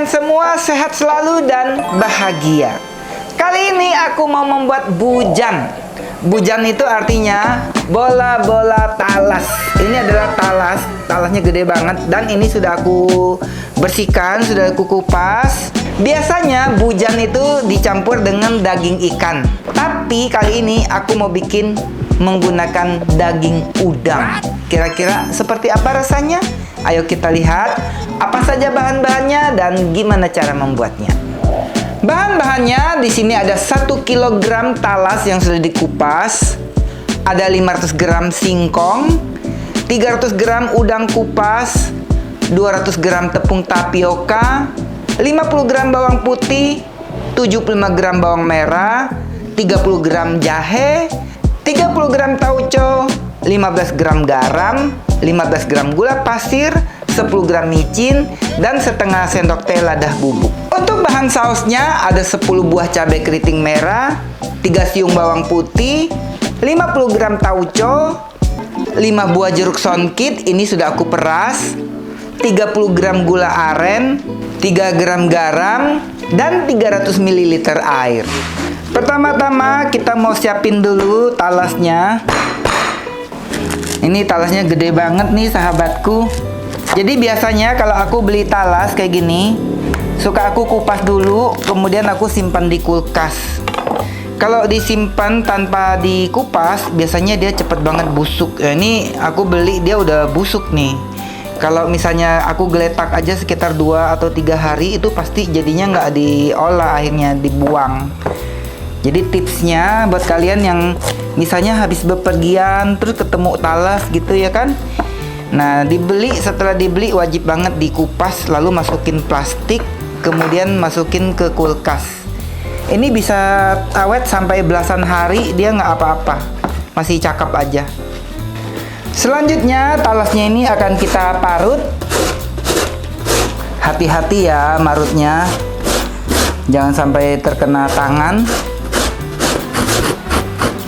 kalian semua sehat selalu dan bahagia. Kali ini aku mau membuat bujan. Bujan itu artinya bola-bola talas. Ini adalah talas, talasnya gede banget dan ini sudah aku bersihkan, sudah aku kupas. Biasanya bujan itu dicampur dengan daging ikan. Tapi kali ini aku mau bikin menggunakan daging udang. Kira-kira seperti apa rasanya? Ayo kita lihat apa saja bahan-bahannya dan gimana cara membuatnya. Bahan-bahannya di sini ada 1 kg talas yang sudah dikupas, ada 500 gram singkong, 300 gram udang kupas, 200 gram tepung tapioka, 50 gram bawang putih, 75 gram bawang merah, 30 gram jahe, 30 gram tauco, 15 gram garam, 15 gram gula pasir, 10 gram micin, dan setengah sendok teh lada bubuk. Untuk bahan sausnya ada 10 buah cabai keriting merah, 3 siung bawang putih, 50 gram tauco, 5 buah jeruk songkit, ini sudah aku peras, 30 gram gula aren, 3 gram garam, dan 300 ml air. Pertama-tama kita mau siapin dulu talasnya. Ini talasnya gede banget nih sahabatku. Jadi biasanya kalau aku beli talas kayak gini, suka aku kupas dulu, kemudian aku simpan di kulkas. Kalau disimpan tanpa dikupas, biasanya dia cepet banget busuk. Ya, ini aku beli dia udah busuk nih. Kalau misalnya aku geletak aja sekitar 2 atau 3 hari, itu pasti jadinya nggak diolah, akhirnya dibuang. Jadi tipsnya buat kalian yang misalnya habis bepergian terus ketemu talas gitu ya kan. Nah, setelah dibeli wajib banget dikupas, lalu masukin plastik, kemudian masukin ke kulkas. Ini bisa awet sampai belasan hari, dia nggak apa-apa, masih cakep aja. Selanjutnya talasnya ini akan kita parut. Hati-hati ya marutnya, jangan sampai terkena tangan.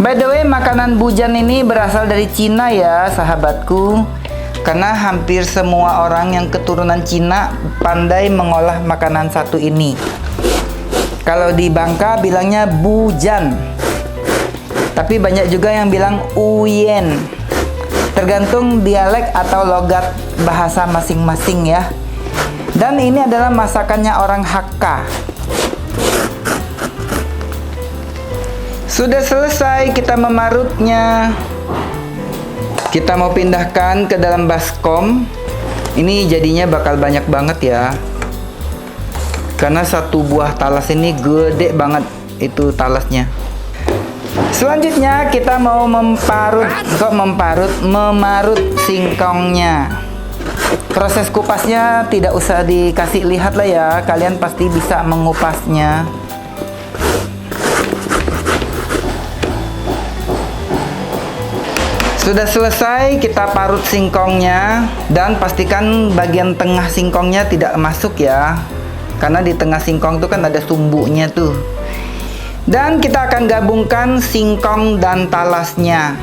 By the way, makanan bujan ini berasal dari Cina ya sahabatku. Karena hampir semua orang yang keturunan Cina pandai mengolah makanan satu ini. Kalau di Bangka bilangnya bujan. Tapi banyak juga yang bilang uyen. Tergantung dialek atau logat bahasa masing-masing ya. Dan ini adalah masakannya orang Hakka. Sudah selesai kita memarutnya. Kita mau pindahkan ke dalam baskom. Ini jadinya bakal banyak banget ya. Karena satu buah talas ini gede banget itu talasnya. Selanjutnya kita mau memarut singkongnya. Proses kupasnya tidak usah dikasih lihat lah ya. Kalian pasti bisa mengupasnya. Sudah selesai kita parut singkongnya dan pastikan bagian tengah singkongnya tidak masuk ya. Karena di tengah singkong itu kan ada sumbunya tuh. Dan kita akan gabungkan singkong dan talasnya.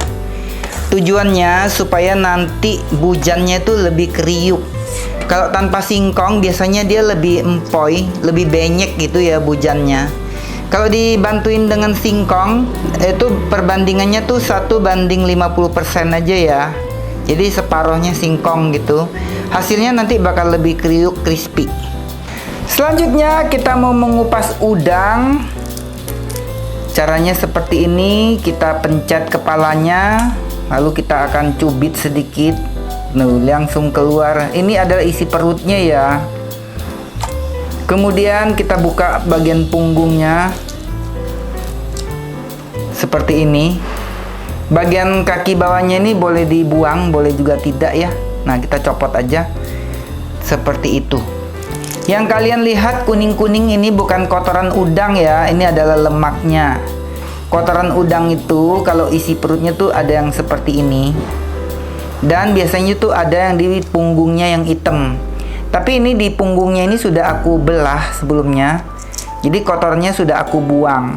Tujuannya supaya nanti bujannya itu lebih kriuk. Kalau tanpa singkong biasanya dia lebih empoy, lebih benyek gitu ya bujannya. Kalau dibantuin dengan singkong, itu perbandingannya tuh 1:50% aja ya. Jadi separuhnya singkong gitu. Hasilnya nanti bakal lebih kriuk, crispy. Selanjutnya kita mau mengupas udang. Caranya seperti ini, kita pencet kepalanya, lalu kita akan cubit sedikit. Langsung keluar. Ini adalah isi perutnya ya. Kemudian kita buka bagian punggungnya seperti ini. Bagian kaki bawahnya ini boleh dibuang, boleh juga tidak ya. Nah, kita copot aja seperti itu. Yang kalian lihat kuning-kuning ini bukan kotoran udang ya, ini adalah lemaknya. Kotoran udang itu kalau isi perutnya tuh ada yang seperti ini. Dan biasanya tuh ada yang di punggungnya yang hitam. Tapi ini di punggungnya ini sudah aku belah sebelumnya. Jadi kotornya sudah aku buang.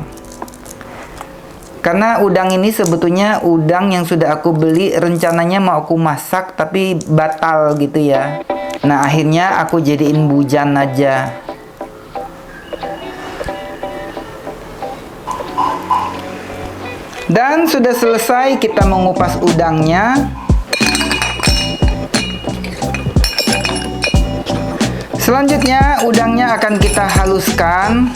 Karena udang ini sebetulnya udang yang sudah aku beli, rencananya mau aku masak tapi batal gitu ya. Nah, akhirnya aku jadiin bujan aja. Dan sudah selesai kita mengupas udangnya. Selanjutnya udangnya akan kita haluskan.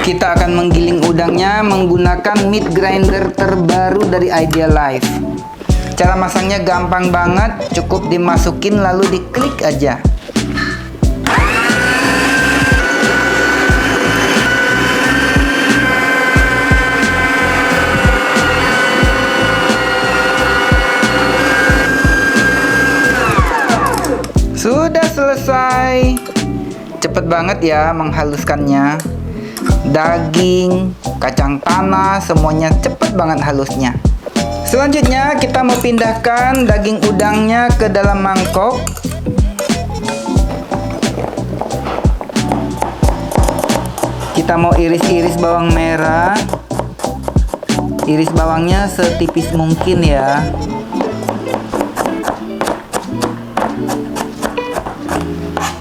Kita akan menggiling udangnya menggunakan meat grinder terbaru dari Idealife. Cara masangnya gampang banget, cukup dimasukin lalu diklik aja. Sudah selesai. Cepet banget ya menghaluskannya. Daging, kacang tanah, semuanya cepet banget halusnya. Selanjutnya kita mau pindahkan daging udangnya ke dalam mangkok. Kita mau iris-iris bawang merah. Iris bawangnya setipis mungkin ya.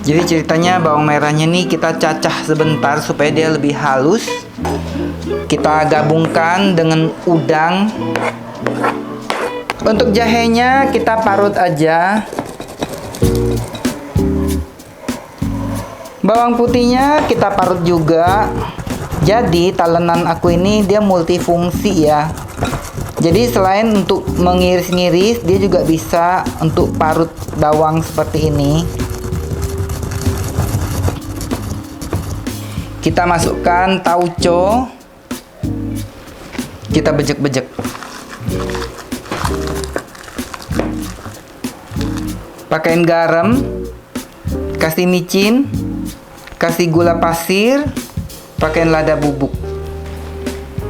Jadi ceritanya bawang merahnya nih kita cacah sebentar supaya dia lebih halus. Kita gabungkan dengan udang. Untuk jahenya kita parut aja. Bawang putihnya kita parut juga. Jadi talenan aku ini dia multifungsi ya. Jadi selain untuk mengiris-ngiris, dia juga bisa untuk parut bawang seperti ini. Kita masukkan tauco. Kita bejek-bejek. Pakaiin garam, kasih micin, kasih gula pasir, pakaiin lada bubuk.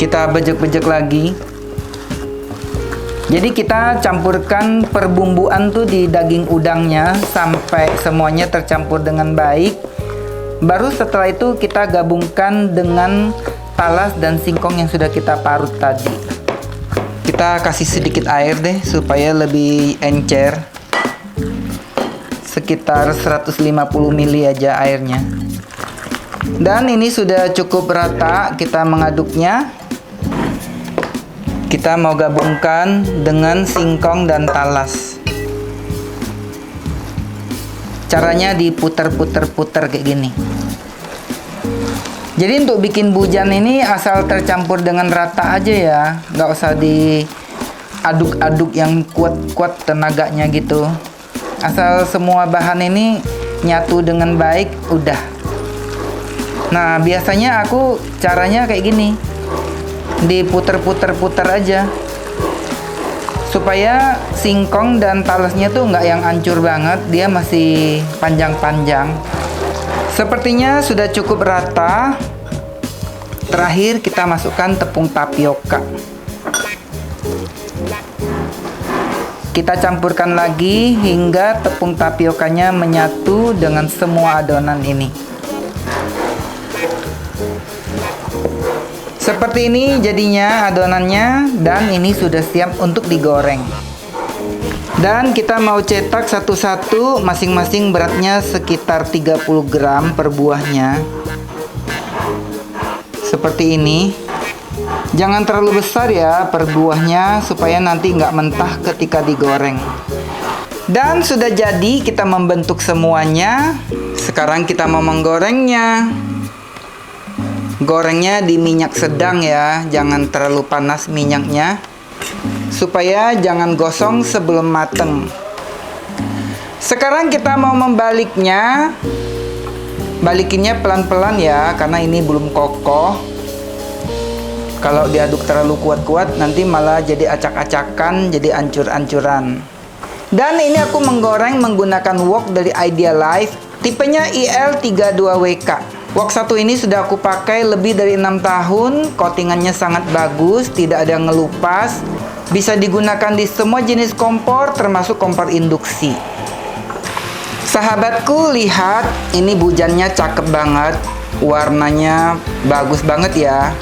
Kita bejek-bejek lagi. Jadi kita campurkan perbumbuan tuh di daging udangnya sampai semuanya tercampur dengan baik. Baru setelah itu kita gabungkan dengan talas dan singkong yang sudah kita parut tadi. Kita kasih sedikit air deh supaya lebih encer. Sekitar 150 ml aja airnya. Dan ini sudah cukup rata, kita mengaduknya. Kita mau gabungkan dengan singkong dan talas. Caranya diputer-puter-puter kayak gini. Jadi untuk bikin bujan ini asal tercampur dengan rata aja ya, nggak usah diaduk-aduk yang kuat-kuat tenaganya gitu. Asal semua bahan ini nyatu dengan baik, udah. Nah biasanya aku caranya kayak gini, diputer-puter-puter aja. Supaya singkong dan talasnya tuh nggak yang hancur banget, dia masih panjang-panjang. Sepertinya sudah cukup rata. Terakhir kita masukkan tepung tapioka. Kita campurkan lagi hingga tepung tapiokanya menyatu dengan semua adonan ini. Seperti ini jadinya adonannya, dan ini sudah siap untuk digoreng. Dan kita mau cetak satu-satu, masing-masing beratnya sekitar 30 gram per buahnya. Seperti ini. Jangan terlalu besar ya per buahnya, supaya nanti nggak mentah ketika digoreng. Dan sudah jadi kita membentuk semuanya. Sekarang kita mau menggorengnya. Gorengnya di minyak sedang ya, jangan terlalu panas minyaknya, supaya jangan gosong sebelum mateng. Sekarang kita mau membaliknya. Balikinnya pelan-pelan ya, karena ini belum kokoh. Kalau diaduk terlalu kuat-kuat nanti malah jadi acak-acakan, jadi ancur-ancuran. Dan ini aku menggoreng menggunakan wok dari Idealife, tipenya IL32WK. Wok satu ini sudah aku pakai lebih dari 6 tahun, coatingannya sangat bagus, tidak ada ngelupas, bisa digunakan di semua jenis kompor termasuk kompor induksi. Sahabatku lihat, ini bujannya cakep banget, warnanya bagus banget ya.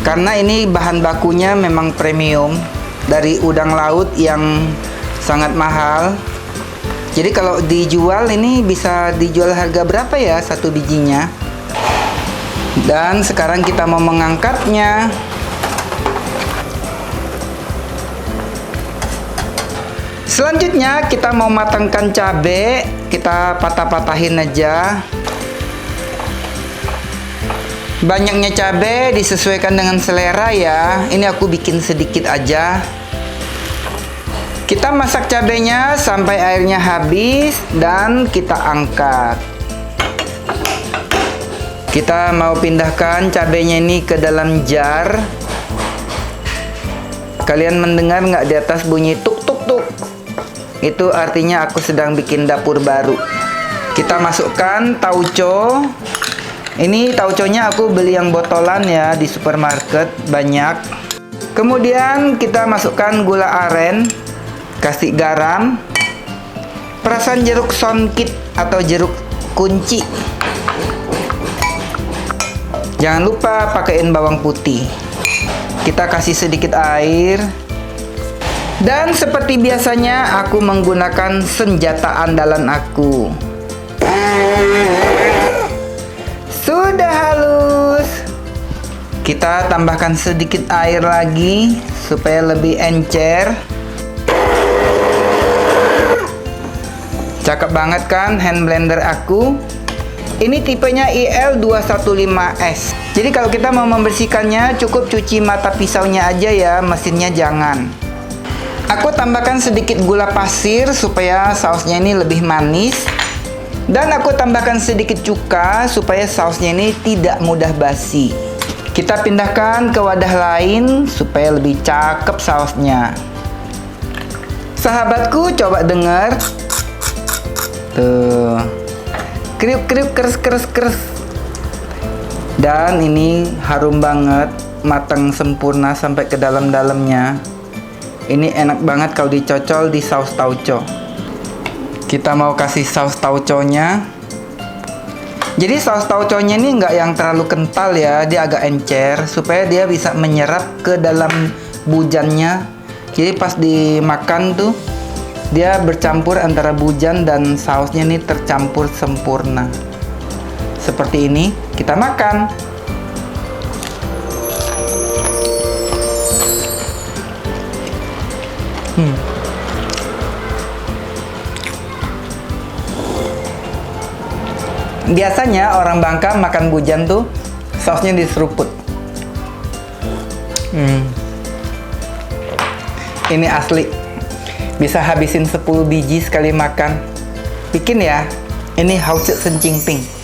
Karena ini bahan bakunya memang premium, dari udang laut yang sangat mahal. Jadi kalau dijual ini bisa dijual harga berapa ya satu bijinya? Dan sekarang kita mau mengangkatnya. Selanjutnya kita mau matangkan cabai. Kita patah-patahin aja. Banyaknya cabai disesuaikan dengan selera ya. Ini aku bikin sedikit aja. Kita masak cabainya sampai airnya habis dan kita angkat. Kita mau pindahkan cabainya ini ke dalam jar. Kalian mendengar nggak di atas bunyi tuk tuk tuk? Itu artinya aku sedang bikin dapur baru. Kita masukkan tauco. Ini tauconya aku beli yang botolan ya di supermarket, banyak. Kemudian kita masukkan gula aren, kasih garam, perasan jeruk songkit atau jeruk kunci. Jangan lupa pakaiin bawang putih. Kita kasih sedikit air. Dan seperti biasanya aku menggunakan senjata andalan aku. Sudah halus. Kita tambahkan sedikit air lagi supaya lebih encer. Cakep banget kan hand blender aku? Ini tipenya IL215S. Jadi kalau kita mau membersihkannya cukup cuci mata pisaunya aja ya, mesinnya jangan. Aku tambahkan sedikit gula pasir supaya sausnya ini lebih manis. Dan aku tambahkan sedikit cuka supaya sausnya ini tidak mudah basi. Kita pindahkan ke wadah lain supaya lebih cakep sausnya. Sahabatku, coba dengar. Tuh. Kriuk kriuk keres keres keres. Dan ini harum banget, matang sempurna sampai ke dalam-dalamnya. Ini enak banget kalau dicocol di saus tauco. Kita mau kasih saus tauconya. Jadi saus tauconya ini nggak yang terlalu kental ya, dia agak encer supaya dia bisa menyerap ke dalam bujannya. Jadi pas dimakan tuh dia bercampur antara bujan dan sausnya ini tercampur sempurna. Seperti ini, kita makan. Biasanya orang Bangka makan bujan tuh sausnya diseruput. Ini asli. Bisa habisin 10 biji sekali makan. Bikin ya. Ini hauce sencing ping.